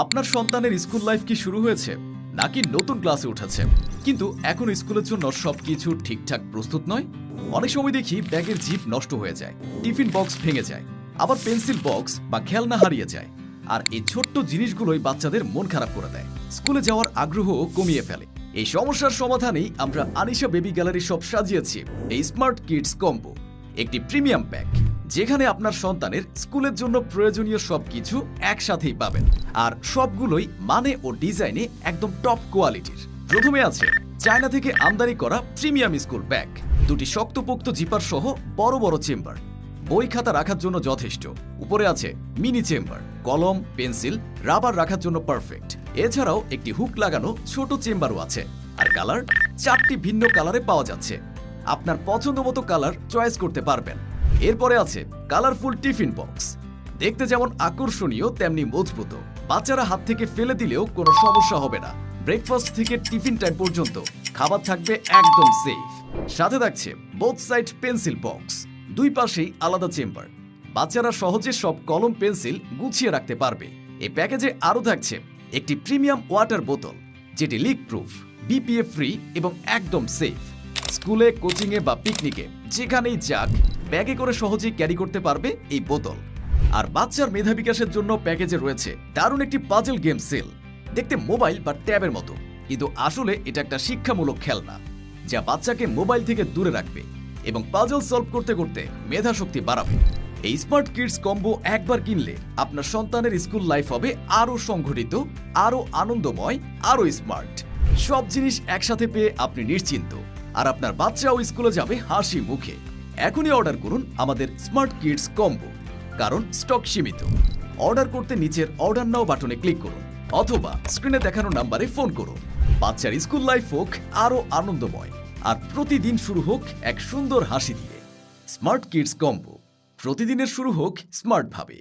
আপনার সন্তানের school life কি শুরু হয়েছে নাকি নতুন ক্লাসে উঠেছে কিন্তু এখন স্কুলের জন্য সবকিছু ঠিকঠাক প্রস্তুত নয়? অনেক সময় দেখি ব্যাগের জিপ নষ্ট হয়ে যায়, টিফিন বক্স ভেঙে যায়, আবার পেন্সিল বক্স বা খেলনা হারিয়ে যায়। আর এই ছোট্ট জিনিসগুলোই বাচ্চাদের মন খারাপ করে দেয়, স্কুলে যাওয়ার আগ্রহ কমিয়ে ফেলে। এই সমস্যার সমাধানেই আমরা আনিশা বেবি গ্যালারি শপ সাজিয়েছি এই স্মার্ট কিডস কম্বো, একটি প্রিমিয়াম প্যাক যেখানে আপনার সন্তানের স্কুলের জন্য প্রয়োজনীয় সবকিছু একসাথেই পাবেন, আর সবগুলোই মানে ও ডিজাইনে একদম টপ কোয়ালিটির। প্রথমে আছে চায়না থেকে আমদানি করা প্রিমিয়াম স্কুল ব্যাগ, দুটি শক্তপোক্ত জিপার সহ বড় বড় চেম্বার, বই খাতা রাখার জন্য যথেষ্ট। উপরে আছে মিনি চেম্বার, কলম পেন্সিল রাবার রাখার জন্য পারফেক্ট। এছাড়াও একটি হুক লাগানো ছোট চেম্বারও আছে। আর কালার 4টি ভিন্ন কালারে পাওয়া যাচ্ছে, আপনার পছন্দ মতো কালার চয়েস করতে পারবেন। এরপরে আছে কালারফুল টিফিন বক্স, দেখতে যেমন আকর্ষণীয় তেমনি মজবুত, বাচ্চারা হাত থেকে ফেলে দিলেও কোনো সমস্যা হবে না। ব্রেকফাস্ট থেকে টিফিন টাইম পর্যন্ত খাবার থাকবে একদম সেফ। সাথে থাকছে বোথ সাইড পেন্সিল বক্স, দুই পাশেই আলাদা চেম্বার, বাচ্চারা সহজে সব কলম পেন্সিল গুছিয়ে রাখতে পারবে। এই প্যাকেজে আরও থাকছে একটি প্রিমিয়াম ওয়াটার বোতল, যেটি লিক প্রুফ, বিপিএ ফ্রি এবং একদম সেফ। স্কুলে, কোচিংয়ে বা পিকনিকে যেখানেই যাক ব্যাগে করে সহজেই ক্যারি করতে পারবে এই বোতল। আর বাচ্চার মেধা বিকাশের জন্য প্যাকেজে রয়েছে দারুণ একটি পাজল গেম সেল, দেখতে মোবাইল বা ট্যাবের মতো, কিন্তু আসলে এটা একটা শিক্ষামূলক খেলনা যা বাচ্চাকে মোবাইল থেকে দূরে রাখবে এবং পাজল সলভ করতে করতে মেধা শক্তি বাড়াবে। এই স্মার্ট কিডস কম্বো একবার কিনলে আপনার সন্তানের স্কুল লাইফ হবে আরো সংগঠিত, আরো আনন্দময়, আরো স্মার্ট। সব জিনিস একসাথে পেয়ে আপনি নিশ্চিন্ত, আর আপনার বাচ্চাও স্কুলে যাবে হাসি মুখে। এখনই অর্ডার করুন আমাদের স্মার্ট কিডস কম্বো, কারণ স্টক সীমিত। অর্ডার করতে নিচের অর্ডার নাও বাটনে ক্লিক করুন অথবা স্ক্রিনে দেখানো নাম্বারে ফোন করুন। বাচ্চার স্কুল লাইফ হোক আরো আনন্দময়, আর প্রতিদিন শুরু হোক এক সুন্দর হাসি দিয়ে। স্মার্ট কিডস কম্বো, প্রতিদিনের শুরু হোক স্মার্ট ভাবে।